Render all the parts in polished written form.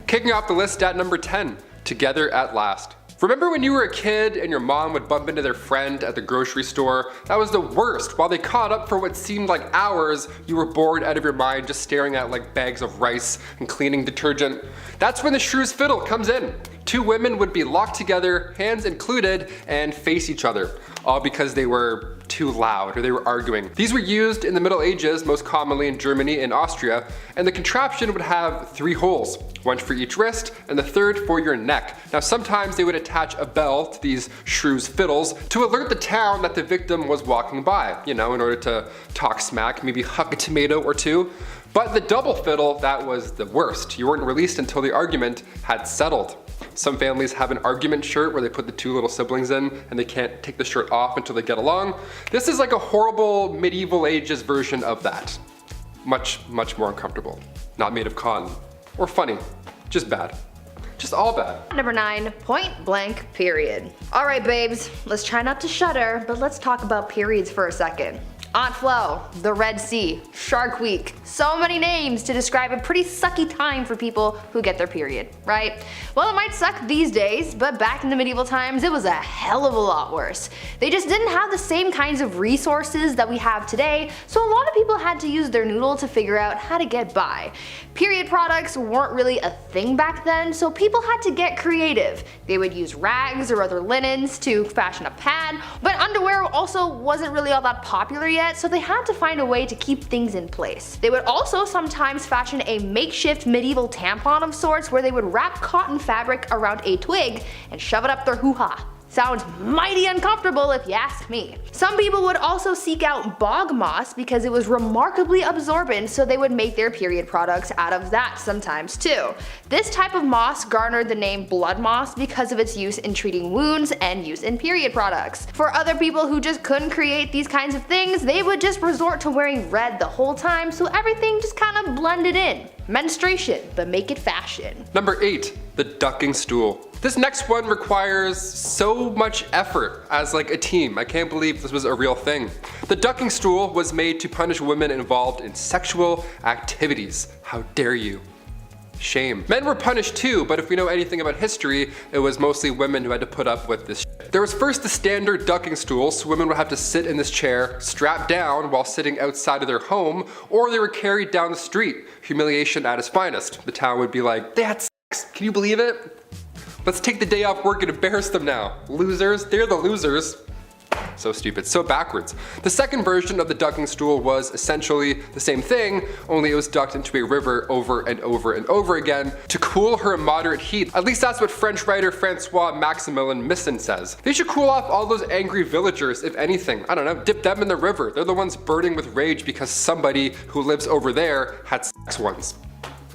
Kicking off the list at number 10, together at last. Remember when you were a kid and your mom would bump into their friend at the grocery store? That was the worst. While they caught up for what seemed like hours, you were bored out of your mind just staring at like bags of rice and cleaning detergent. That's when the shrew's fiddle comes in. Two women would be locked together, hands included, and face each other, all because they were too loud or they were arguing. These were used in the Middle Ages, most commonly in Germany and Austria, and the contraption would have 3 holes, one for each wrist and the third for your neck. Now sometimes they would attach a bell to these shrew's fiddles to alert the town that the victim was walking by, you know, in order to talk smack, maybe huck a tomato or two. But the double fiddle, that was the worst. You weren't released until the argument had settled. Some families have an argument shirt where they put the 2 little siblings in and they can't take the shirt off until they get along. This is like a horrible medieval ages version of that. Much, much more uncomfortable. Not made of cotton. Or funny. Just bad. Just all bad. Number 9, point blank period. Alright babes, let's try not to shudder, but let's talk about periods for a second. Aunt Flo, the Red Sea, Shark Week. So many names to describe a pretty sucky time for people who get their period, right? Well, it might suck these days, but back in the medieval times it was a hell of a lot worse. They just didn't have the same kinds of resources that we have today, so a lot of people had to use their noodle to figure out how to get by. Period products weren't really a thing back then, so people had to get creative. They would use rags or other linens to fashion a pad, but underwear also wasn't really all that popular yet, so they had to find a way to keep things in place. They would also sometimes fashion a makeshift medieval tampon of sorts where they would wrap cotton fabric around a twig and shove it up their hoo-ha. Sounds mighty uncomfortable if you ask me. Some people would also seek out bog moss because it was remarkably absorbent, so they would make their period products out of that sometimes too. This type of moss garnered the name blood moss because of its use in treating wounds and use in period products. For other people who just couldn't create these kinds of things, they would just resort to wearing red the whole time, so everything just kind of blended in. Menstruation, but make it fashion. Number 8, the ducking stool. This next one requires so much effort as like a team. I can't believe this was a real thing. The ducking stool was made to punish women involved in sexual activities. How dare you? Shame. Men were punished too, but if we know anything about history, it was mostly women who had to put up with this shit. There was first the standard ducking stool, so women would have to sit in this chair, strapped down while sitting outside of their home, or they were carried down the street. Humiliation at its finest. The town would be like, they had sex, can you believe it? Let's take the day off work and embarrass them now. Losers, they're the losers. So stupid, so backwards. The second version of the ducking stool was essentially the same thing, only it was ducked into a river over and over and over again to cool her moderate heat. At least that's what French writer Francois Maximilien Misson says. They should cool off all those angry villagers, if anything. I don't know, dip them in the river. They're the ones burning with rage because somebody who lives over there had sex once.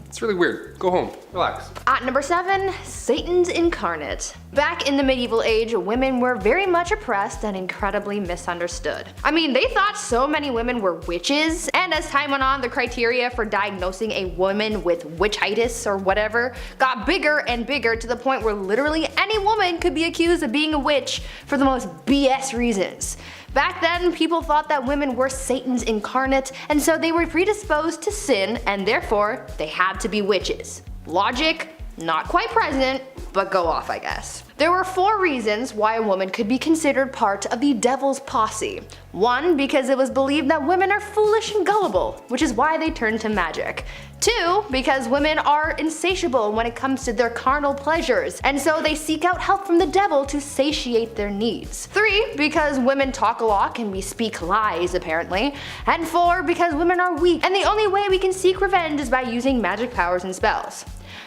It's really weird. Go home. Relax. At number 7, Satan's incarnate. Back in the medieval age, women were very much oppressed and incredibly misunderstood. I mean, they thought so many women were witches, and as time went on, the criteria for diagnosing a woman with witchitis or whatever got bigger and bigger to the point where literally any woman could be accused of being a witch for the most BS reasons. Back then, people thought that women were Satan's incarnate, and so they were predisposed to sin, and therefore, they had to be witches. Logic, not quite present, but go off, I guess. There were 4 reasons why a woman could be considered part of the devil's posse. 1, because it was believed that women are foolish and gullible, which is why they turned to magic. 2, because women are insatiable when it comes to their carnal pleasures, and so they seek out help from the devil to satiate their needs. 3, because women talk a lot and we speak lies apparently. And 4, because women are weak, and the only way we can seek revenge is by using magic powers and spells.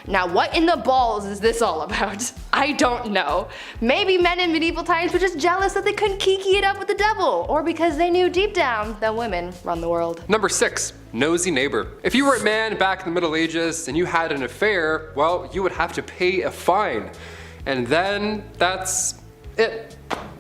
Now what in the balls is this all about? I don't know. Maybe men in medieval times were just jealous that they couldn't kiki it up with the devil, or because they knew deep down that women run the world. Number 6, nosy neighbor. If you were a man back in the Middle Ages and you had an affair, well, you would have to pay a fine. And then that's it.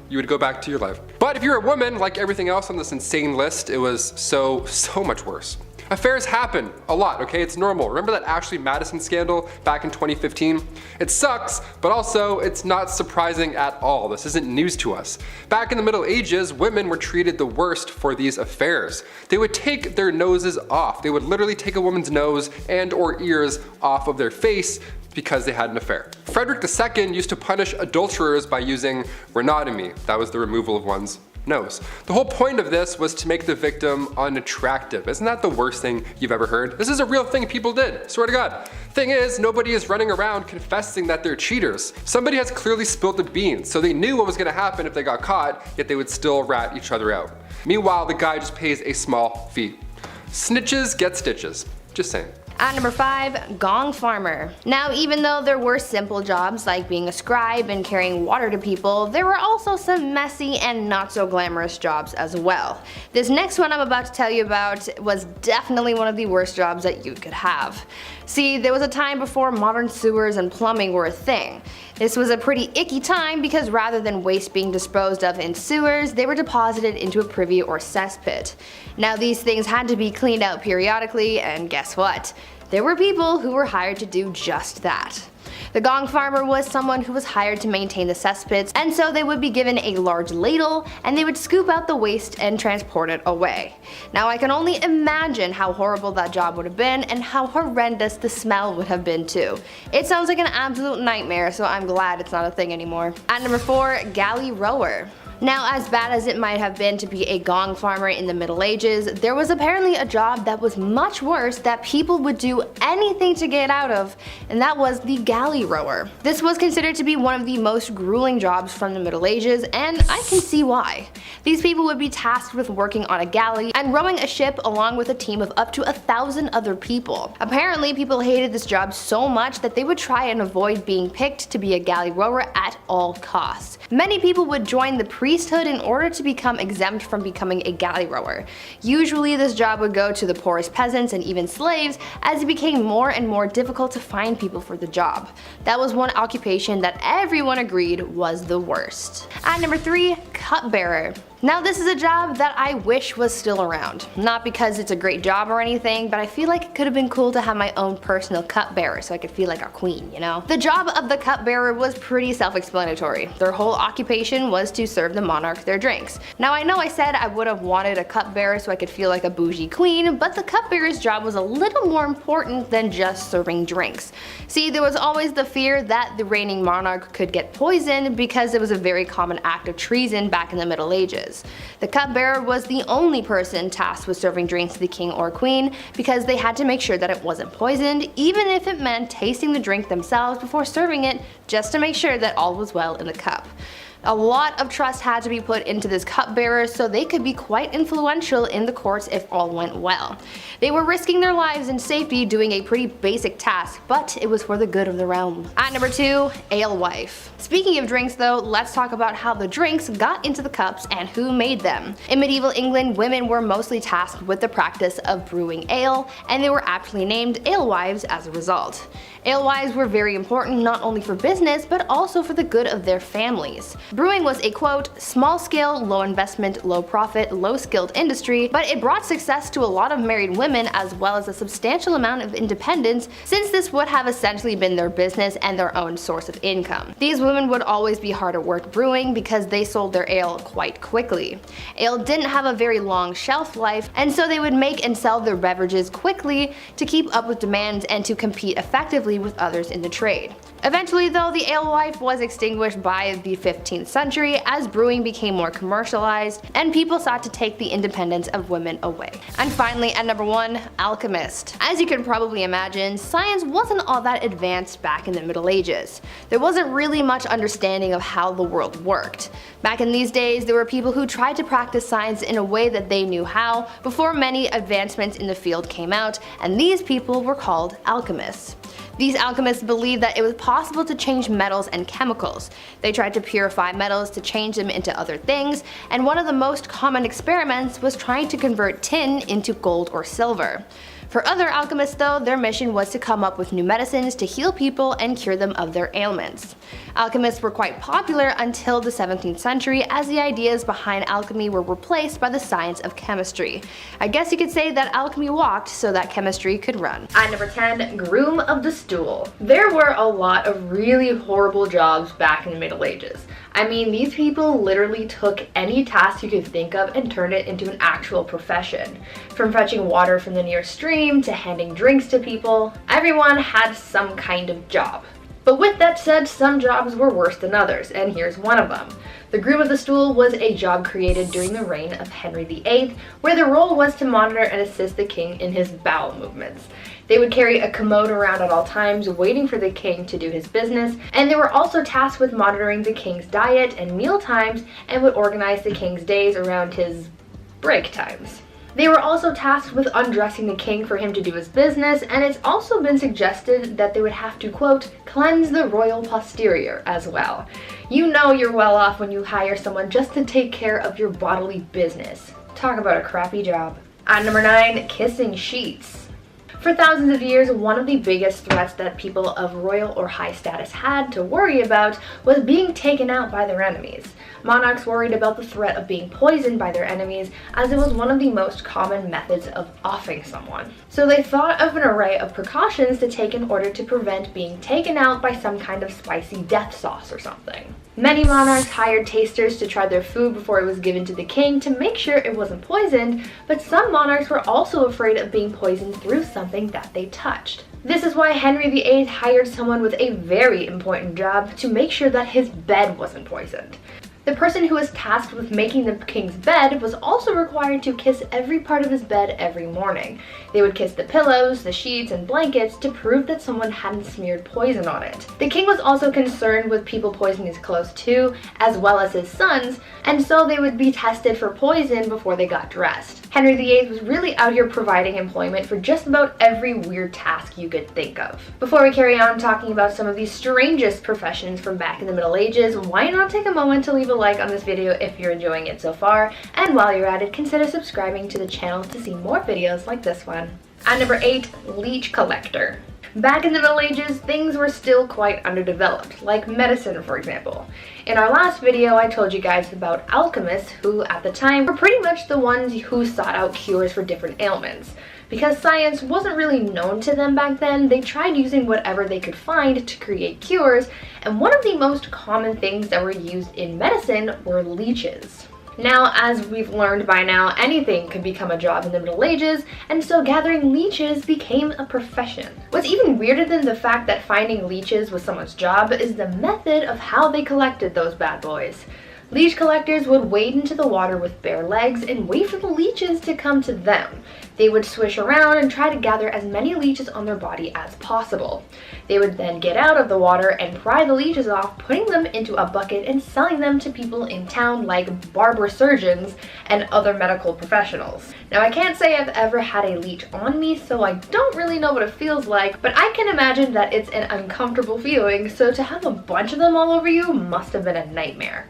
You would go back to your life. But if you're a woman, like everything else on this insane list, it was so much worse. Affairs happen a lot, okay? It's normal. Remember that Ashley Madison scandal back in 2015? It sucks, but also it's not surprising at all. This isn't news to us. Back in the Middle Ages, women were treated the worst for these affairs. They would take their noses off. They would literally take a woman's nose and or ears off of their face, because they had an affair. Frederick II used to punish adulterers by using rhinotomy, that was the removal of one's nose. The whole point of this was to make the victim unattractive. Isn't that the worst thing you've ever heard? This is a real thing people did, swear to God. Thing is, nobody is running around confessing that they're cheaters. Somebody has clearly spilled the beans, so they knew what was gonna happen if they got caught, yet they would still rat each other out. Meanwhile, the guy just pays a small fee. Snitches get stitches, just saying. At number 5, Gong farmer. Now, even though there were simple jobs like being a scribe and carrying water to people, there were also some messy and not so glamorous jobs as well. This next one I'm about to tell you about was definitely one of the worst jobs that you could have. See, there was a time before modern sewers and plumbing were a thing. This was a pretty icky time because rather than waste being disposed of in sewers, they were deposited into a privy or cesspit. Now these things had to be cleaned out periodically, and guess what? There were people who were hired to do just that. The gong farmer was someone who was hired to maintain the cesspits, and so they would be given a large ladle and they would scoop out the waste and transport it away. Now I can only imagine how horrible that job would have been and how horrendous the smell would have been too. It sounds like an absolute nightmare, so I'm glad it's not a thing anymore. At number 4, galley rower. Now, as bad as it might have been to be a gong farmer in the Middle Ages, there was apparently a job that was much worse that people would do anything to get out of, and that was the galley rower. This was considered to be one of the most grueling jobs from the Middle Ages, and I can see why. These people would be tasked with working on a galley and rowing a ship along with a team of up to 1,000 other people. Apparently, people hated this job so much that they would try and avoid being picked to be a galley rower at all costs. Many people would join the priesthood in order to become exempt from becoming a galley rower. Usually this job would go to the poorest peasants and even slaves, as it became more and more difficult to find people for the job. That was one occupation that everyone agreed was the worst. At number 3, cupbearer. Now this is a job that I wish was still around. Not because it's a great job or anything, but I feel like it could have been cool to have my own personal cupbearer so I could feel like a queen, you know? The job of the cupbearer was pretty self-explanatory. Their whole occupation was to serve the monarch their drinks. Now I know I said I would have wanted a cupbearer so I could feel like a bougie queen, but the cupbearer's job was a little more important than just serving drinks. See, there was always the fear that the reigning monarch could get poisoned because it was a very common act of treason back in the Middle Ages. The cupbearer was the only person tasked with serving drinks to the king or queen because they had to make sure that it wasn't poisoned, even if it meant tasting the drink themselves before serving it, just to make sure that all was well in the cup. A lot of trust had to be put into this cupbearer so they could be quite influential in the courts if all went well. They were risking their lives and safety doing a pretty basic task, but it was for the good of the realm. At number 2, alewife. Speaking of drinks though, let's talk about how the drinks got into the cups and who made them. In medieval England, women were mostly tasked with the practice of brewing ale, and they were aptly named alewives as a result. Alewives were very important not only for business, but also for the good of their families. Brewing was a quote, small scale, low investment, low profit, low skilled industry, but it brought success to a lot of married women as well as a substantial amount of independence, since this would have essentially been their business and their own source of income. These women would always be hard at work brewing because they sold their ale quite quickly. Ale didn't have a very long shelf life, and so they would make and sell their beverages quickly to keep up with demand and to compete effectively with others in the trade. Eventually though, the alewife was extinguished by the 15th century as brewing became more commercialized and people sought to take the independence of women away. And finally, at number 1, alchemist. As you can probably imagine, science wasn't all that advanced back in the Middle Ages. There wasn't really much understanding of how the world worked. Back in these days, there were people who tried to practice science in a way that they knew how before many advancements in the field came out, and these people were called alchemists. These alchemists believed that it was possible to change metals and chemicals. They tried to purify metals to change them into other things, and one of the most common experiments was trying to convert tin into gold or silver. For other alchemists though, their mission was to come up with new medicines to heal people and cure them of their ailments. Alchemists were quite popular until the 17th century, as the ideas behind alchemy were replaced by the science of chemistry. I guess you could say that alchemy walked so that chemistry could run. At number 10, groom of the stool. There were a lot of really horrible jobs back in the Middle Ages. I mean, these people literally took any task you could think of and turned it into an actual profession. From fetching water from the nearest stream cream to handing drinks to people. Everyone had some kind of job. But with that said, some jobs were worse than others, and here's one of them. The groom of the stool was a job created during the reign of Henry VIII, where the role was to monitor and assist the king in his bowel movements. They would carry a commode around at all times, waiting for the king to do his business, and they were also tasked with monitoring the king's diet and meal times, and would organize the king's days around his break times. They were also tasked with undressing the king for him to do his business, and it's also been suggested that they would have to, quote, cleanse the royal posterior as well. You know you're well off when you hire someone just to take care of your bodily business. Talk about a crappy job. At number 9, kissing sheets. For thousands of years, one of the biggest threats that people of royal or high status had to worry about was being taken out by their enemies. Monarchs worried about the threat of being poisoned by their enemies, as it was one of the most common methods of offing someone. So they thought of an array of precautions to take in order to prevent being taken out by some kind of spicy death sauce or something. Many monarchs hired tasters to try their food before it was given to the king to make sure it wasn't poisoned, but some monarchs were also afraid of being poisoned through something that they touched. This is why Henry VIII hired someone with a very important job to make sure that his bed wasn't poisoned. The person who was tasked with making the king's bed was also required to kiss every part of his bed every morning. They would kiss the pillows, the sheets, and blankets to prove that someone hadn't smeared poison on it. The king was also concerned with people poisoning his clothes too, as well as his sons, and so they would be tested for poison before they got dressed. Henry VIII was really out here providing employment for just about every weird task you could think of. Before we carry on talking about some of the strangest professions from back in the Middle Ages, why not take a moment to leave a like on this video if you're enjoying it so far, and while you're at it, consider subscribing to the channel to see more videos like this one. At number 8, leech collector. Back in the Middle Ages, things were still quite underdeveloped, like medicine for example. In our last video, I told you guys about alchemists who, at the time, were pretty much the ones who sought out cures for different ailments. Because science wasn't really known to them back then, they tried using whatever they could find to create cures, and one of the most common things that were used in medicine were leeches. Now, as we've learned by now, anything could become a job in the Middle Ages, and so gathering leeches became a profession. What's even weirder than the fact that finding leeches was someone's job is the method of how they collected those bad boys. Leech collectors would wade into the water with bare legs and wait for the leeches to come to them. They would swish around and try to gather as many leeches on their body as possible. They would then get out of the water and pry the leeches off, putting them into a bucket and selling them to people in town like barber surgeons and other medical professionals. Now, I can't say I've ever had a leech on me, so I don't really know what it feels like, but I can imagine that it's an uncomfortable feeling, so to have a bunch of them all over you must have been a nightmare.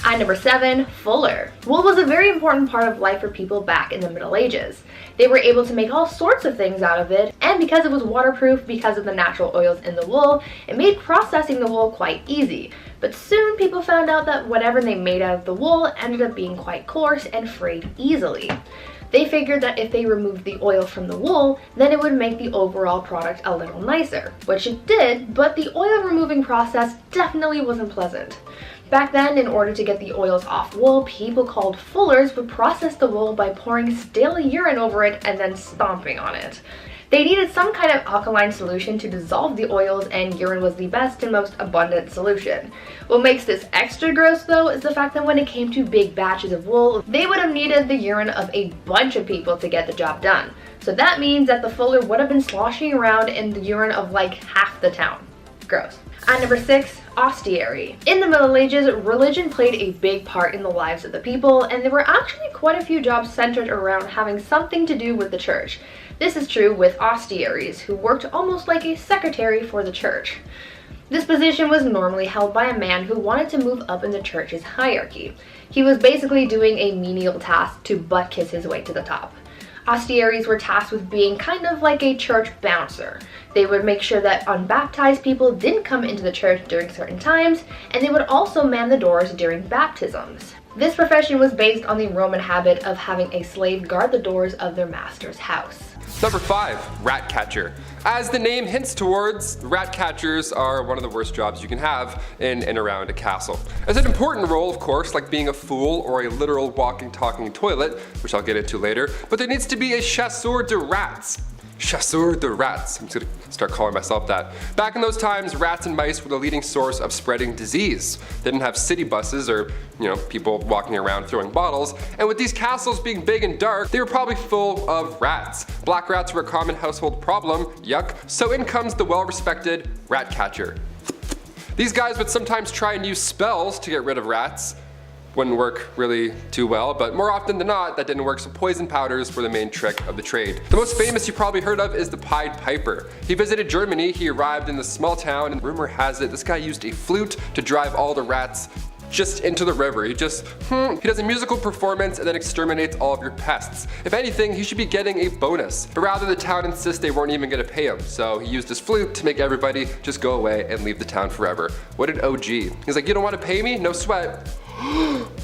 At number 7, fuller. Wool was a very important part of life for people back in the Middle Ages. They were able to make all sorts of things out of it, and because it was waterproof because of the natural oils in the wool, it made processing the wool quite easy. But soon people found out that whatever they made out of the wool ended up being quite coarse and frayed easily. They figured that if they removed the oil from the wool, then it would make the overall product a little nicer, which it did, but the oil removing process definitely wasn't pleasant. Back then, in order to get the oils off wool, people called fullers would process the wool by pouring stale urine over it and then stomping on it. They needed some kind of alkaline solution to dissolve the oils, and urine was the best and most abundant solution. What makes this extra gross though is the fact that when it came to big batches of wool, they would have needed the urine of a bunch of people to get the job done. So that means that the fuller would have been sloshing around in the urine of like half the town. Gross. At number 6, ostiary. In the Middle Ages, religion played a big part in the lives of the people, and there were actually quite a few jobs centered around having something to do with the church. This is true with ostiaries, who worked almost like a secretary for the church. This position was normally held by a man who wanted to move up in the church's hierarchy. He was basically doing a menial task to butt kiss his way to the top. Ostiaries were tasked with being kind of like a church bouncer. They would make sure that unbaptized people didn't come into the church during certain times, and they would also man the doors during baptisms. This profession was based on the Roman habit of having a slave guard the doors of their master's house. Number 5, rat catcher. As the name hints towards, rat catchers are one of the worst jobs you can have in and around a castle. It's an important role, of course, like being a fool or a literal walking, talking toilet, which I'll get into later, but there needs to be a chasseur de rats. Chasseur de rats. I'm just gonna start calling myself that. Back in those times, rats and mice were the leading source of spreading disease. They didn't have city buses or, people walking around throwing bottles. And with these castles being big and dark, they were probably full of rats. Black rats were a common household problem, yuck. So in comes the well-respected rat catcher. These guys would sometimes try and use spells to get rid of rats. Wouldn't work really too well, but more often than not, that didn't work, so poison powders were the main trick of the trade. The most famous you probably heard of is the Pied Piper. He visited Germany, he arrived in this small town, and rumor has it this guy used a flute to drive all the rats just into the river. He does a musical performance and then exterminates all of your pests. If anything, he should be getting a bonus. But rather, the town insists they weren't even gonna pay him, so he used his flute to make everybody just go away and leave the town forever. What an OG. He's like, you don't wanna pay me? No sweat.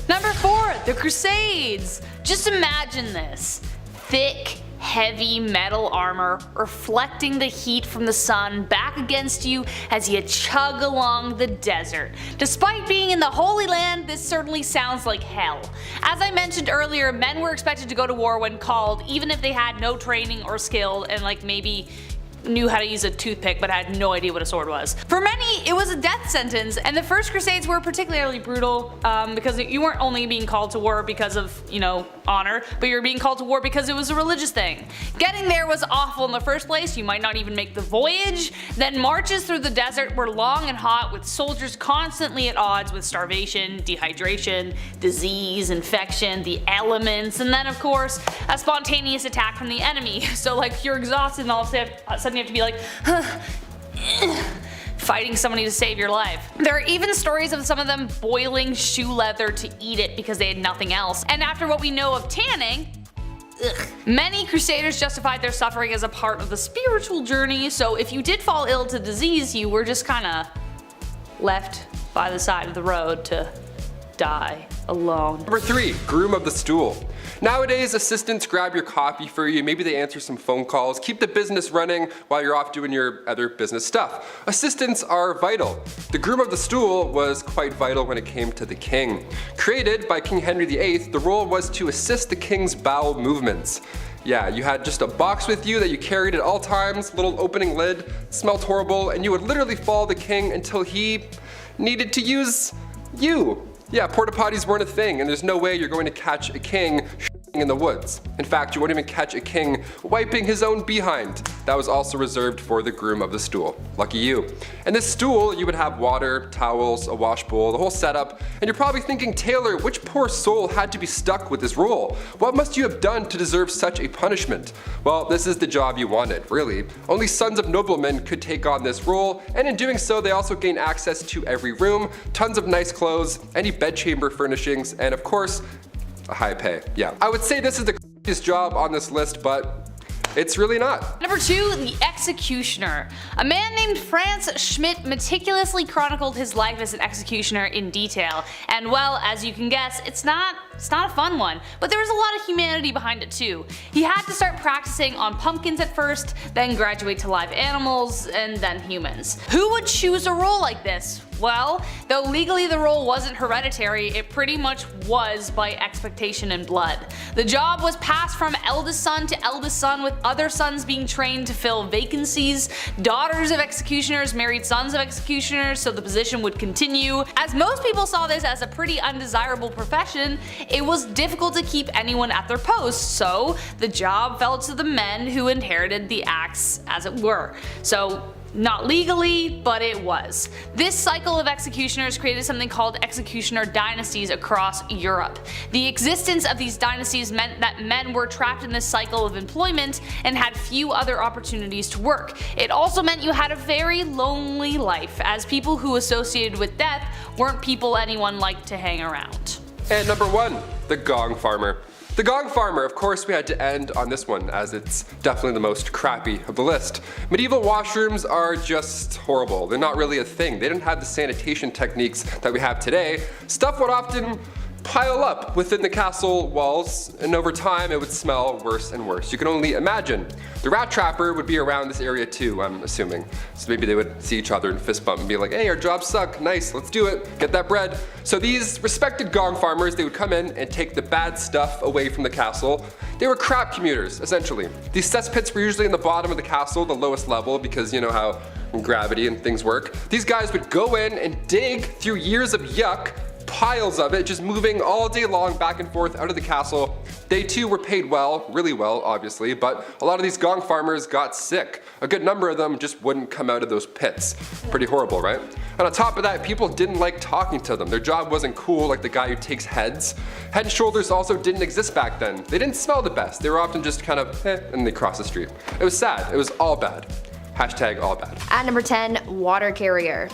Number 4, the Crusades. Just imagine this. Thick, heavy metal armor reflecting the heat from the sun back against you as you chug along the desert. Despite being in the Holy Land, this certainly sounds like hell. As I mentioned earlier, men were expected to go to war when called, even if they had no training or skill and maybe knew how to use a toothpick but had no idea what a sword was. For many, it was a death sentence, and the first Crusades were particularly brutal because you weren't only being called to war because of, honor, but you were being called to war because it was a religious thing. Getting there was awful in the first place, you might not even make the voyage. Then marches through the desert were long and hot, with soldiers constantly at odds with starvation, dehydration, disease, infection, the elements, and then of course, a spontaneous attack from the enemy. So you're exhausted and all of a sudden you have to be like, fighting somebody to save your life. There are even stories of some of them boiling shoe leather to eat it because they had nothing else. And after what we know of tanning, many crusaders justified their suffering as a part of the spiritual journey, so if you did fall ill to disease, you were just kinda left by the side of the road to die alone. Number 3, groom of the stool. Nowadays, assistants grab your coffee for you, maybe they answer some phone calls, keep the business running while you're off doing your other business stuff. Assistants are vital. The groom of the stool was quite vital when it came to the king. Created by King Henry VIII, the role was to assist the king's bowel movements. Yeah, you had just a box with you that you carried at all times, little opening lid, smelled horrible, and you would literally follow the king until he needed to use you. Yeah, porta potties weren't a thing, and there's no way you're going to catch a king in the woods. In fact, you won't even catch a king wiping his own behind. That was also reserved for the groom of the stool. Lucky you. And this stool, you would have water, towels, a wash bowl, the whole setup, and you're probably thinking, Taylor, which poor soul had to be stuck with this role? What must you have done to deserve such a punishment? Well, this is the job you wanted, really. Only sons of noblemen could take on this role, and in doing so, they also gain access to every room, tons of nice clothes, any bedchamber furnishings, and of course, a high pay. Yeah. I would say this is the craziest job on this list, but it's really not. Number 2, the executioner. A man named Franz Schmidt meticulously chronicled his life as an executioner in detail, and well, as you can guess, it's not a fun one, but there was a lot of humanity behind it too. He had to start practicing on pumpkins at first, then graduate to live animals, and then humans. Who would choose a role like this? Well, though legally the role wasn't hereditary, it pretty much was by expectation and blood. The job was passed from eldest son to eldest son, with other sons being trained to fill vacancies. Daughters of executioners married sons of executioners, so the position would continue. As most people saw this as a pretty undesirable profession, it was difficult to keep anyone at their posts, so the job fell to the men who inherited the axe, as it were. So not legally, but it was. This cycle of executioners created something called executioner dynasties across Europe. The existence of these dynasties meant that men were trapped in this cycle of employment and had few other opportunities to work. It also meant you had a very lonely life, as people who associated with death weren't people anyone liked to hang around. And number 1, the gong farmer. The gong farmer, of course we had to end on this one, as it's definitely the most crappy of the list. Medieval washrooms are just horrible. They're not really a thing. They didn't have the sanitation techniques that we have today. Stuff would often pile up within the castle walls, and over time it would smell worse and worse. You can only imagine. The rat trapper would be around this area too, I'm assuming. So maybe they would see each other and fist bump and be like, hey, our jobs suck, nice, let's do it, get that bread. So these respected gong farmers, they would come in and take the bad stuff away from the castle. They were crap commuters, essentially. These cesspits were usually in the bottom of the castle, the lowest level, because you know how gravity and things work. These guys would go in and dig through years of yuck, piles of it, just moving all day long back and forth out of the castle. They too were paid well, really well obviously, but a lot of these gong farmers got sick. A good number of them just wouldn't come out of those pits. Pretty horrible, right? And on top of that, people didn't like talking to them. Their job wasn't cool like the guy who takes heads. Head and shoulders also didn't exist back then. They didn't smell the best. They were often just kind of and they cross the street. It was sad. It was all bad. Hashtag all bad. At number 10, water carrier.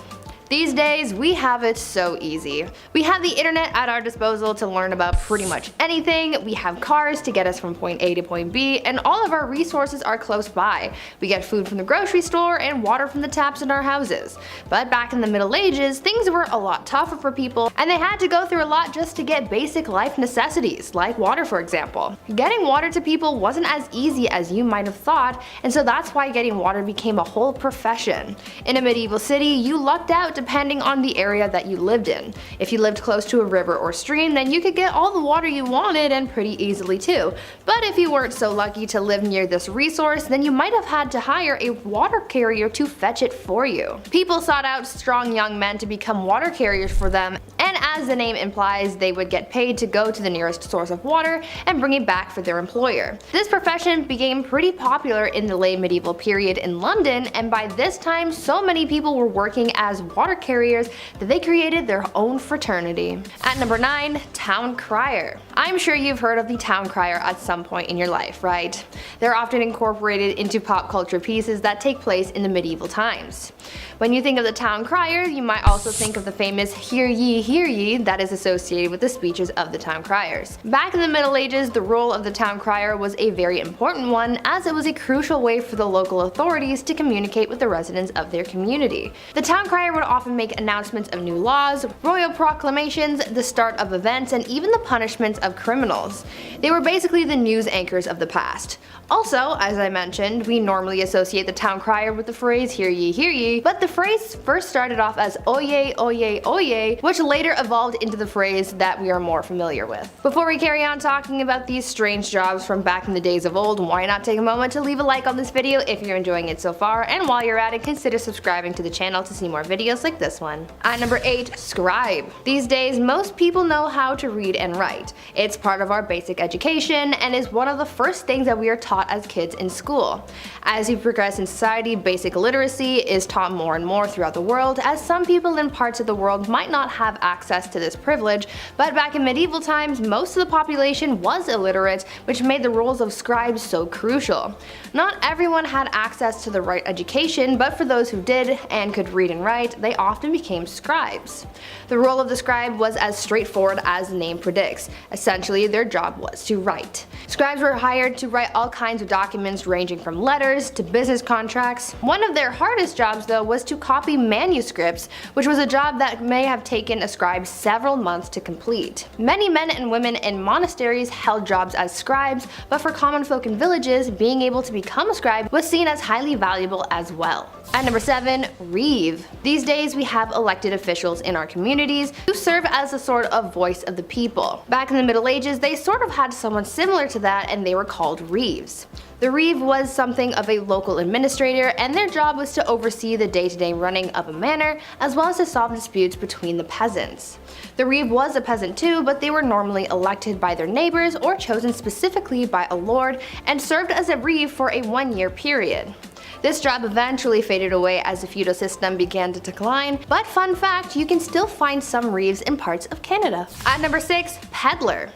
These days, we have it so easy. We have the internet at our disposal to learn about pretty much anything, we have cars to get us from point A to point B, and all of our resources are close by. We get food from the grocery store and water from the taps in our houses. But back in the Middle Ages, things were a lot tougher for people, and they had to go through a lot just to get basic life necessities, like water for example. Getting water to people wasn't as easy as you might have thought, and so that's why getting water became a whole profession. In a medieval city, you lucked out depending on the area that you lived in. If you lived close to a river or stream, then you could get all the water you wanted and pretty easily too. But if you weren't so lucky to live near this resource, then you might have had to hire a water carrier to fetch it for you. People sought out strong young men to become water carriers for them, and as the name implies, they would get paid to go to the nearest source of water and bring it back for their employer. This profession became pretty popular in the late medieval period in London, and by this time so many people were working as water carriers that they created their own fraternity. At number 9, town crier. I'm sure you've heard of the town crier at some point in your life, right? They're often incorporated into pop culture pieces that take place in the medieval times. When you think of the town crier, you might also think of the famous hear ye that is associated with the speeches of the town criers. Back in the Middle Ages, the role of the town crier was a very important one, as it was a crucial way for the local authorities to communicate with the residents of their community. The town crier would often make announcements of new laws, royal proclamations, the start of events, and even the punishments of criminals. They were basically the news anchors of the past. Also, as I mentioned, we normally associate the town crier with the phrase hear ye, but the phrase first started off as oye, oye, oye, which later evolved into the phrase that we are more familiar with. Before we carry on talking about these strange jobs from back in the days of old, why not take a moment to leave a like on this video if you're enjoying it so far, and while you're at it, consider subscribing to the channel to see more videos like this one. At number 8, scribe. These days, most people know how to read and write. It's part of our basic education and is one of the first things that we are taught as kids in school. As we progress in society, basic literacy is taught more and more throughout the world, as some people in parts of the world might not have access to this privilege, but back in medieval times, most of the population was illiterate, which made the roles of scribes so crucial. Not everyone had access to the right education, but for those who did and could read and write, they often became scribes. The role of the scribe was as straightforward as the name predicts. Essentially, their job was to write. Scribes were hired to write all kinds of documents ranging from letters to business contracts. One of their hardest jobs though was to copy manuscripts, which was a job that may have taken a scribe several months to complete. Many men and women in monasteries held jobs as scribes, but for common folk in villages, being able to become a scribe was seen as highly valuable as well. At number 7, reeve. These days we have elected officials in our communities who serve as a sort of voice of the people. Back in the Middle Ages, they sort of had someone similar to that, and they were called reeves. The reeve was something of a local administrator, and their job was to oversee the day-to-day running of a manor, as well as to solve disputes between the peasants. The reeve was a peasant too, but they were normally elected by their neighbors or chosen specifically by a lord, and served as a reeve for a 1-year period. This job eventually faded away as the feudal system began to decline, but fun fact, you can still find some reeves in parts of Canada. At number 6, peddler.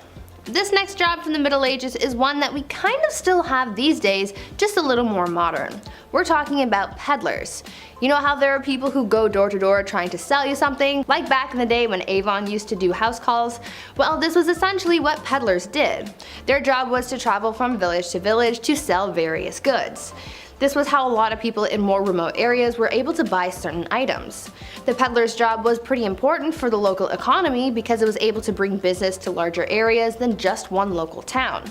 This next job from the Middle Ages is one that we kind of still have these days, just a little more modern. We're talking about peddlers. You know how there are people who go door to door trying to sell you something, like back in the day when Avon used to do house calls? Well, this was essentially what peddlers did. Their job was to travel from village to village to sell various goods. This was how a lot of people in more remote areas were able to buy certain items. The peddler's job was pretty important for the local economy because it was able to bring business to larger areas than just one local town.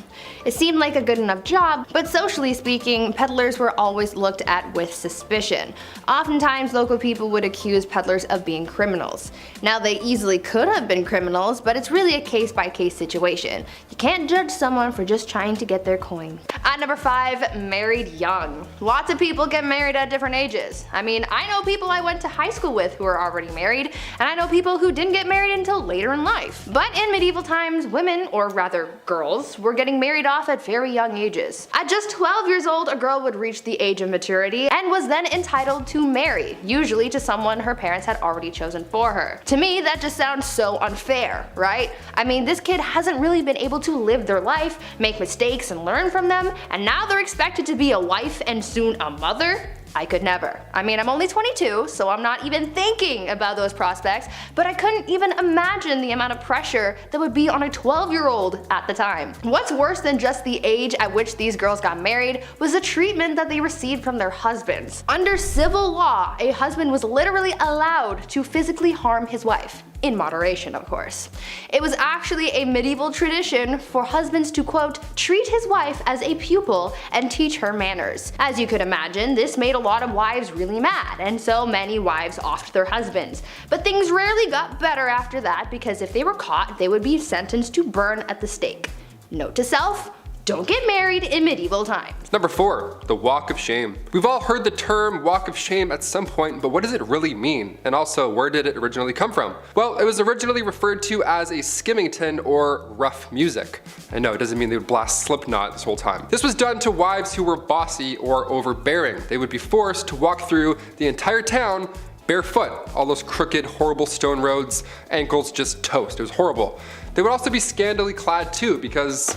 It seemed like a good enough job, but socially speaking, peddlers were always looked at with suspicion. Oftentimes, local people would accuse peddlers of being criminals. Now, they easily could have been criminals, but it's really a case-by-case situation. You can't judge someone for just trying to get their coin. At number 5, married young. Lots of people get married at different ages. I mean, I know people I went to high school with who are already married, and I know people who didn't get married until later in life. But in medieval times, women, or rather girls, were getting married off at very young ages. At just 12 years old, a girl would reach the age of maturity and was then entitled to marry, usually to someone her parents had already chosen for her. To me, that just sounds so unfair, right? I mean, this kid hasn't really been able to live their life, make mistakes and learn from them, and now they're expected to be a wife and soon a mother? I could never. I mean, I'm only 22, so I'm not even thinking about those prospects, but I couldn't even imagine the amount of pressure that would be on a 12-year-old at the time. What's worse than just the age at which these girls got married was the treatment that they received from their husbands. Under civil law, a husband was literally allowed to physically harm his wife. In moderation, of course. It was actually a medieval tradition for husbands to, quote, treat his wife as a pupil and teach her manners. As you could imagine, this made a lot of wives really mad, and so many wives offed their husbands. But things rarely got better after that, because if they were caught, they would be sentenced to burn at the stake. Note to self: don't get married in medieval times. Number 4, the walk of shame. We've all heard the term walk of shame at some point, but what does it really mean? And also, where did it originally come from? Well, it was originally referred to as a skimmington or rough music. And no, it doesn't mean they would blast Slipknot this whole time. This was done to wives who were bossy or overbearing. They would be forced to walk through the entire town barefoot. All those crooked, horrible stone roads, ankles just toast. It was horrible. They would also be scantily clad too, because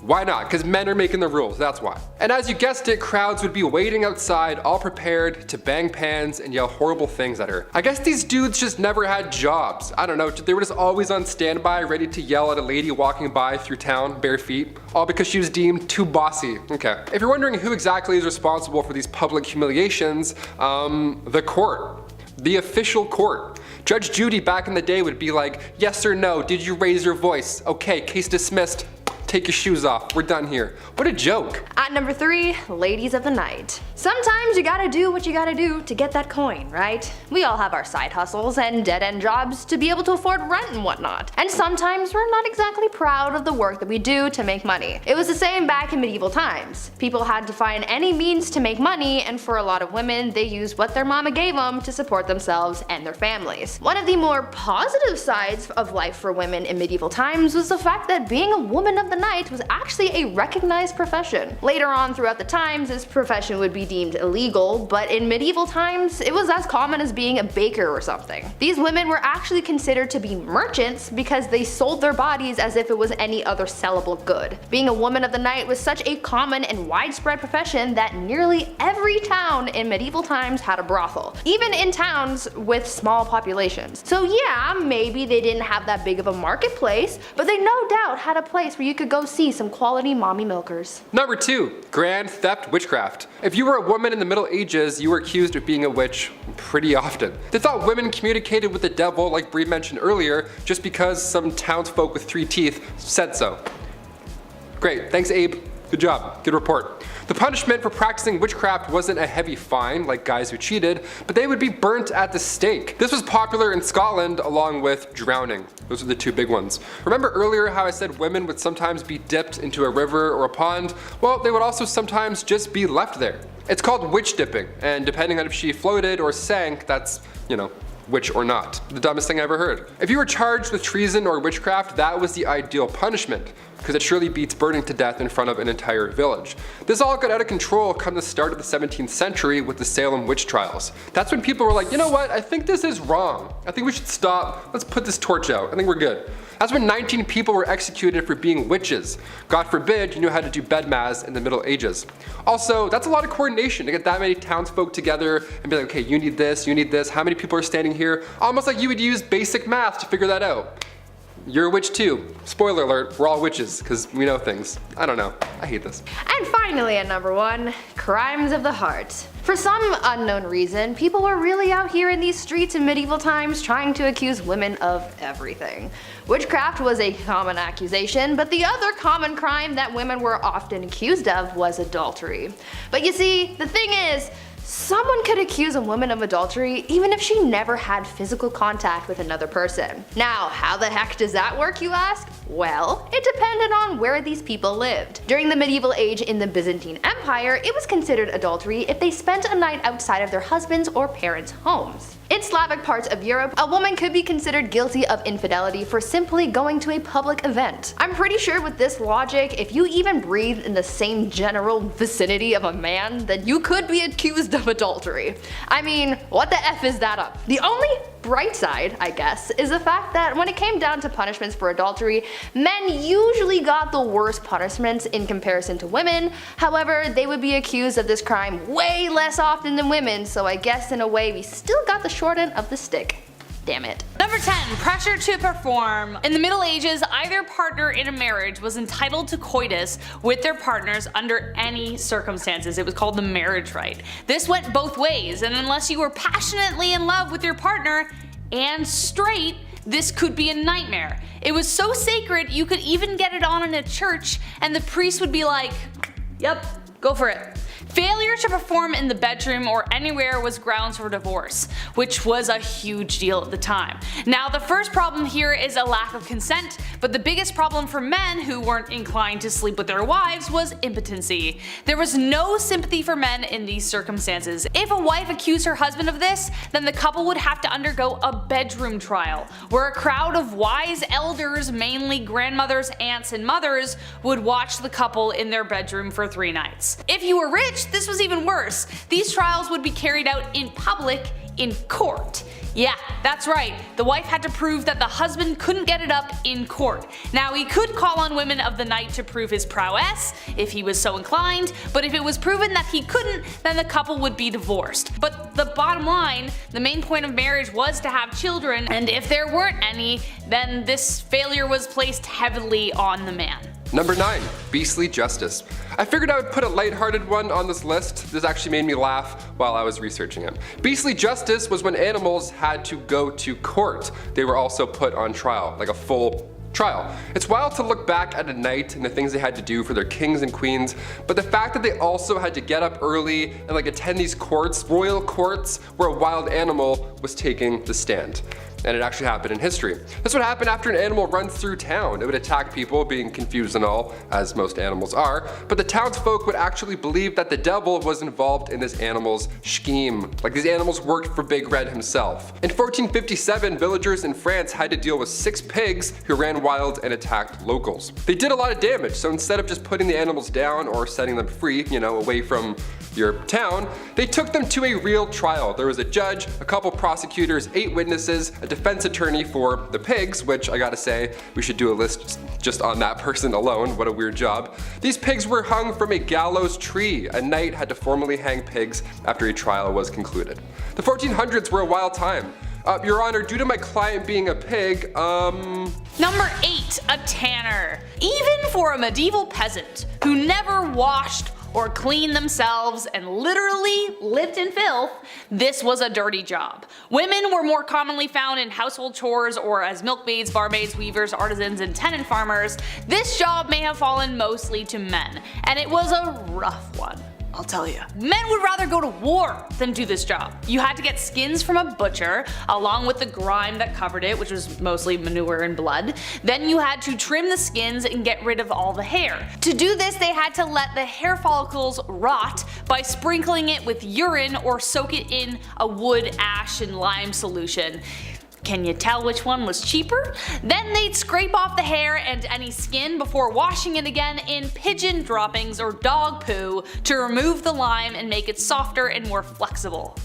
why not? Because men are making the rules, that's why. And as you guessed it, crowds would be waiting outside, all prepared to bang pans and yell horrible things at her. I guess these dudes just never had jobs. I don't know, they were just always on standby, ready to yell at a lady walking by through town, bare feet, all because she was deemed too bossy. Okay. If you're wondering who exactly is responsible for these public humiliations, the court. The official court. Judge Judy back in the day would be like, yes or no, did you raise your voice? Okay, case dismissed. Take your shoes off, we're done here. What a joke. At number 3, ladies of the night. Sometimes you gotta do what you gotta do to get that coin, right? We all have our side hustles and dead-end jobs to be able to afford rent and whatnot. And sometimes we're not exactly proud of the work that we do to make money. It was the same back in medieval times. People had to find any means to make money, and for a lot of women, they used what their mama gave them to support themselves and their families. One of the more positive sides of life for women in medieval times was the fact that being a woman of the night was actually a recognized profession. Later on throughout the times, this profession would be deemed illegal, but in medieval times, it was as common as being a baker or something. These women were actually considered to be merchants because they sold their bodies as if it was any other sellable good. Being a woman of the night was such a common and widespread profession that nearly every town in medieval times had a brothel, even in towns with small populations. So yeah, maybe they didn't have that big of a marketplace, but they no doubt had a place where you could go see some quality mommy milkers. Number 2, grand theft witchcraft. If you were a woman in the Middle Ages, you were accused of being a witch pretty often. They thought women communicated with the devil, like Bree mentioned earlier, just because some townsfolk with 3 teeth said so. Great, thanks Abe. Good job, good report. The punishment for practicing witchcraft wasn't a heavy fine like guys who cheated, but they would be burnt at the stake. This was popular in Scotland along with drowning. Those are the 2 big ones. Remember earlier how I said women would sometimes be dipped into a river or a pond? Well, they would also sometimes just be left there. It's called witch dipping, and depending on if she floated or sank, that's, witch or not. The dumbest thing I ever heard. If you were charged with treason or witchcraft, that was the ideal punishment, because it surely beats burning to death in front of an entire village. This all got out of control come the start of the 17th century with the Salem witch trials. That's when people were like, you know what, I think this is wrong. I think we should stop, let's put this torch out, I think we're good. That's when 19 people were executed for being witches. God forbid you knew how to do bedmas in the Middle Ages. Also, that's a lot of coordination to get that many townsfolk together and be like, okay, you need this, how many people are standing here? Almost like you would use basic math to figure that out. you're a witch too. Spoiler alert, we're all witches, because we know things. I don't know. I hate this. And finally at number 1, crimes of the heart. For some unknown reason, people were really out here in these streets in medieval times trying to accuse women of everything. Witchcraft was a common accusation, but the other common crime that women were often accused of was adultery. But you see, the thing is, someone could accuse a woman of adultery even if she never had physical contact with another person. Now, how the heck does that work, you ask? Well, it depended on where these people lived. During the medieval age in the Byzantine Empire, it was considered adultery if they spent a night outside of their husbands' or parents' homes. In Slavic parts of Europe, a woman could be considered guilty of infidelity for simply going to a public event. I'm pretty sure with this logic, if you even breathed in the same general vicinity of a man, then you could be accused of adultery. I mean, what the F is that up? The only bright side, I guess, is the fact that when it came down to punishments for adultery, men usually got the worst punishments in comparison to women. However, they would be accused of this crime way less often than women, so I guess in a way we still got the short end of the stick. Damn it. Number 10. Pressure to perform. In the Middle Ages, either partner in a marriage was entitled to coitus with their partners under any circumstances. It was called the marriage rite. This went both ways, and unless you were passionately in love with your partner and straight, this could be a nightmare. It was so sacred you could even get it on in a church and the priest would be like, yep, go for it. Failure to perform in the bedroom or anywhere was grounds for divorce, which was a huge deal at the time. Now the first problem here is a lack of consent, but the biggest problem for men who weren't inclined to sleep with their wives was impotency. There was no sympathy for men in these circumstances. If a wife accused her husband of this, then the couple would have to undergo a bedroom trial, where a crowd of wise elders, mainly grandmothers, aunts, and mothers, would watch the couple in their bedroom for 3 nights. If you were rich, this was even worse. These trials would be carried out in public, in court. Yeah, that's right. The wife had to prove that the husband couldn't get it up in court. Now he could call on women of the night to prove his prowess, if he was so inclined, but if it was proven that he couldn't, then the couple would be divorced. But the bottom line, the main point of marriage was to have children, and if there weren't any, then this failure was placed heavily on the man. Number 9. Beastly justice. I figured I would put a lighthearted one on this list. This actually made me laugh while I was researching it. Beastly justice was when animals had to go to court. They were also put on trial, like a full trial. It's wild to look back at a night and the things they had to do for their kings and queens, but the fact that they also had to get up early and attend these courts, royal courts, where a wild animal was taking the stand. And it actually happened in history. This would happen after an animal runs through town. It would attack people, being confused and all, as most animals are, but the townsfolk would actually believe that the devil was involved in this animal's scheme. Like these animals worked for Big Red himself. In 1457, villagers in France had to deal with 6 pigs who ran wild and attacked locals. They did a lot of damage, so instead of just putting the animals down or setting them free, away from your town, they took them to a real trial. There was a judge, a couple prosecutors, 8 witnesses, a defense attorney for the pigs, which I gotta say, we should do a list just on that person alone. What a weird job. These pigs were hung from a gallows tree. A knight had to formally hang pigs after a trial was concluded. The 1400s were a wild time. Your Honor, due to my client being a pig, Number 8. A tanner. Even for a medieval peasant who never washed or cleaned themselves and literally lived in filth, this was a dirty job. Women were more commonly found in household chores or as milkmaids, barmaids, weavers, artisans, and tenant farmers. This job may have fallen mostly to men, and it was a rough one, I'll tell you. Men would rather go to war than do this job. You had to get skins from a butcher, along with the grime that covered it, which was mostly manure and blood. Then you had to trim the skins and get rid of all the hair. To do this, they had to let the hair follicles rot by sprinkling it with urine or soak it in a wood, ash, and lime solution. Can you tell which one was cheaper? Then they'd scrape off the hair and any skin before washing it again in pigeon droppings or dog poo to remove the lime and make it softer and more flexible.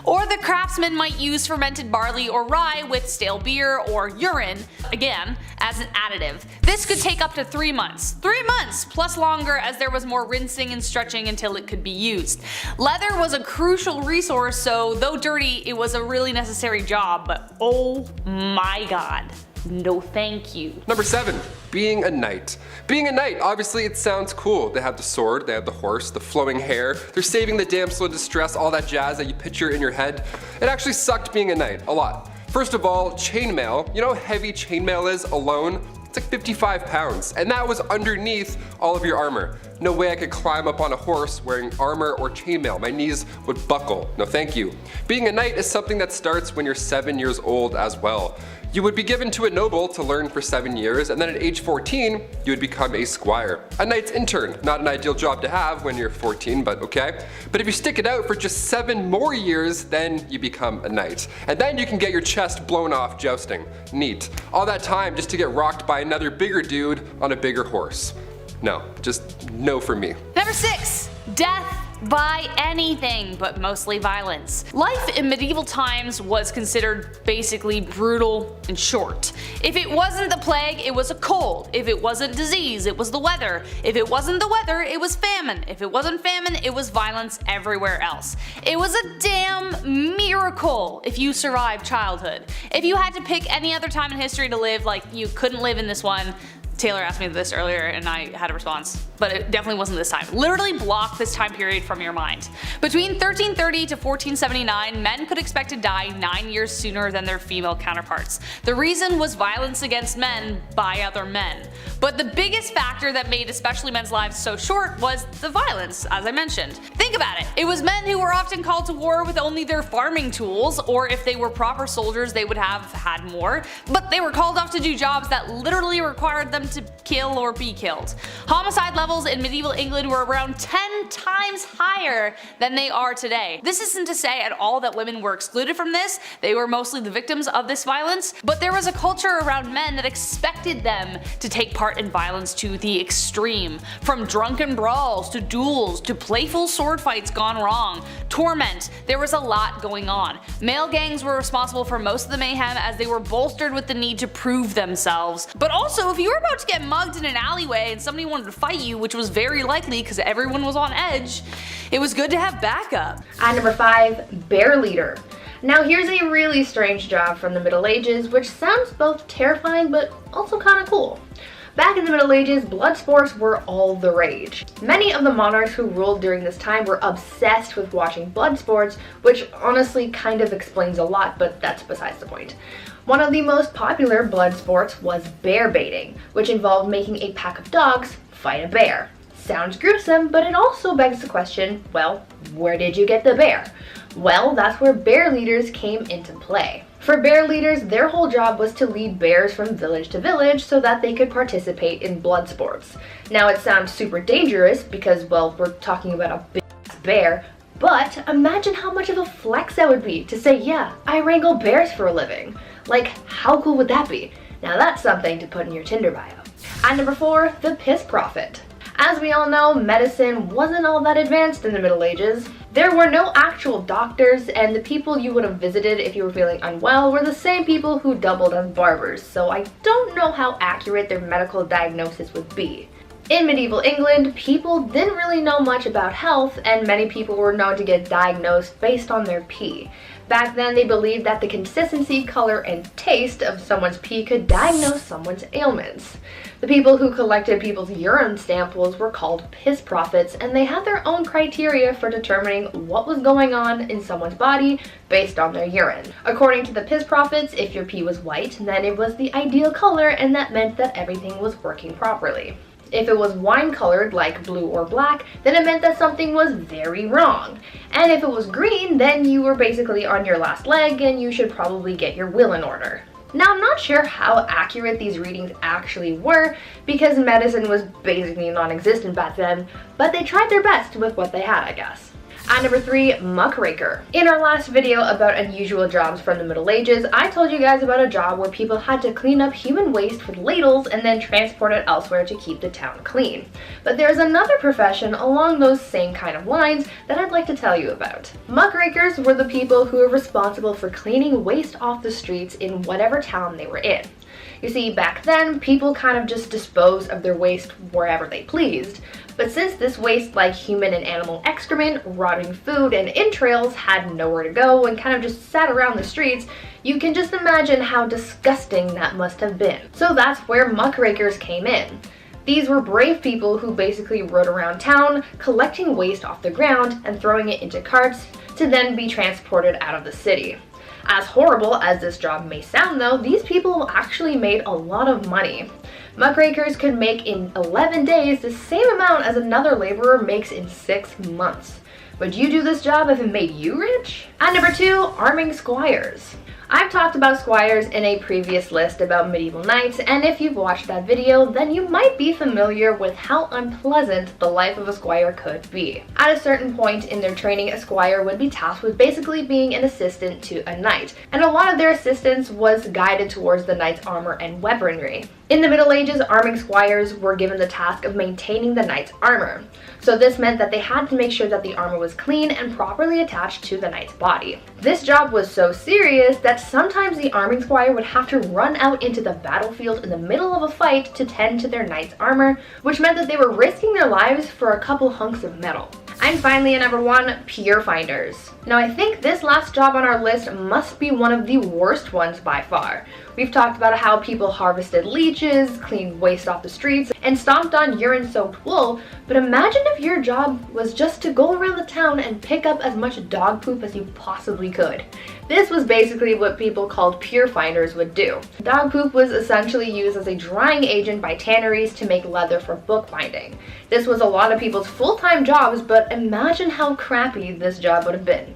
Or the craftsman might use fermented barley or rye with stale beer or urine, again, as an additive. This could take up to 3 months. 3 months plus longer, as there was more rinsing and stretching until it could be used. Leather was a crucial resource, so though dirty, it was a really necessary job, but oh my god. No thank you. Number 7, being a knight. Being a knight, obviously it sounds cool. They have the sword, they have the horse, the flowing hair, they're saving the damsel in distress, all that jazz that you picture in your head. It actually sucked being a knight, a lot. First of all, chainmail. You know how heavy chainmail is alone? It's like 55 pounds, and that was underneath all of your armor. No way I could climb up on a horse wearing armor or chainmail. My knees would buckle. No thank you. Being a knight is something that starts when you're 7 years old as well. You would be given to a noble to learn for 7 years, and then at age 14, you would become a squire. A knight's intern, not an ideal job to have when you're 14, but okay. But if you stick it out for just 7 more years, then you become a knight. And then you can get your chest blown off jousting. Neat. All that time just to get rocked by another bigger dude on a bigger horse. No, just no for me. Number 6, death by anything, but mostly violence. Life in medieval times was considered basically brutal and short. If it wasn't the plague, it was a cold. If it wasn't disease, it was the weather. If it wasn't the weather, it was famine. If it wasn't famine, it was violence everywhere else. It was a damn miracle if you survived childhood. If you had to pick any other time in history to live, like you couldn't live in this one. Taylor asked me this earlier and I had a response, but it definitely wasn't this time. Literally block this time period from your mind. Between 1330 to 1479, men could expect to die 9 years sooner than their female counterparts. The reason was violence against men by other men. But the biggest factor that made especially men's lives so short was the violence, as I mentioned. Think about it. It was men who were often called to war with only their farming tools, or if they were proper soldiers they would have had more, but they were called off to do jobs that literally required them to kill or be killed. Homicide levels in medieval England were around 10 times higher than they are today. This isn't to say at all that women were excluded from this, they were mostly the victims of this violence, but there was a culture around men that expected them to take part in violence to the extreme. From drunken brawls, to duels, to playful sword fights gone wrong, torment, there was a lot going on. Male gangs were responsible for most of the mayhem as they were bolstered with the need to prove themselves. But also, if you were about to get mugged in an alleyway and somebody wanted to fight you, which was very likely because everyone was on edge, it was good to have backup. At number 5, bear leader. Now here's a really strange job from the Middle Ages, which sounds both terrifying but also kind of cool. Back in the Middle Ages, blood sports were all the rage. Many of the monarchs who ruled during this time were obsessed with watching blood sports, which honestly kind of explains a lot, but that's besides the point. One of the most popular blood sports was bear baiting, which involved making a pack of dogs fight a bear. Sounds gruesome, but it also begs the question, well, where did you get the bear? Well, that's where bear leaders came into play. For bear leaders, their whole job was to lead bears from village to village so that they could participate in blood sports. Now it sounds super dangerous because, well, we're talking about a big bear, but imagine how much of a flex that would be to say, yeah, I wrangle bears for a living. Like, how cool would that be? Now that's something to put in your Tinder bio. At number 4, the piss prophet. As we all know, medicine wasn't all that advanced in the Middle Ages. There were no actual doctors, and the people you would have visited if you were feeling unwell were the same people who doubled as barbers, so I don't know how accurate their medical diagnosis would be. In medieval England, people didn't really know much about health, and many people were known to get diagnosed based on their pee. Back then, they believed that the consistency, color, and taste of someone's pee could diagnose someone's ailments. The people who collected people's urine samples were called piss prophets, and they had their own criteria for determining what was going on in someone's body based on their urine. According to the piss prophets, if your pee was white, then it was the ideal color, and that meant that everything was working properly. If it was wine-colored, like blue or black, then it meant that something was very wrong. And if it was green, then you were basically on your last leg and you should probably get your will in order. Now, I'm not sure how accurate these readings actually were because medicine was basically non-existent back then, but they tried their best with what they had, I guess. At number 3, muckraker. In our last video about unusual jobs from the Middle Ages, I told you guys about a job where people had to clean up human waste with ladles and then transport it elsewhere to keep the town clean. But there's another profession along those same kind of lines that I'd like to tell you about. Muckrakers were the people who were responsible for cleaning waste off the streets in whatever town they were in. You see, back then, people kind of just disposed of their waste wherever they pleased. But since this waste, like human and animal excrement, rotting food, and entrails, had nowhere to go and kind of just sat around the streets, you can just imagine how disgusting that must have been. So that's where muckrakers came in. These were brave people who basically rode around town, collecting waste off the ground and throwing it into carts to then be transported out of the city. As horrible as this job may sound though, these people actually made a lot of money. Muckrakers could make in 11 days the same amount as another laborer makes in 6 months. Would you do this job if it made you rich? At number 2, arming squires. I've talked about squires in a previous list about medieval knights, and if you've watched that video, then you might be familiar with how unpleasant the life of a squire could be. At a certain point in their training, a squire would be tasked with basically being an assistant to a knight, and a lot of their assistance was guided towards the knight's armor and weaponry. In the Middle Ages, arming squires were given the task of maintaining the knight's armor. So this meant that they had to make sure that the armor was clean and properly attached to the knight's body. This job was so serious that sometimes the arming squire would have to run out into the battlefield in the middle of a fight to tend to their knight's armor, which meant that they were risking their lives for a couple hunks of metal. And finally, at number 1, pier finders. Now I think this last job on our list must be one of the worst ones by far. We've talked about how people harvested leeches, cleaned waste off the streets, and stomped on urine-soaked wool, but imagine if your job was just to go around the town and pick up as much dog poop as you possibly could. This was basically what people called pier finders would do. Dog poop was essentially used as a drying agent by tanneries to make leather for bookbinding. This was a lot of people's full-time jobs, but imagine how crappy this job would have been.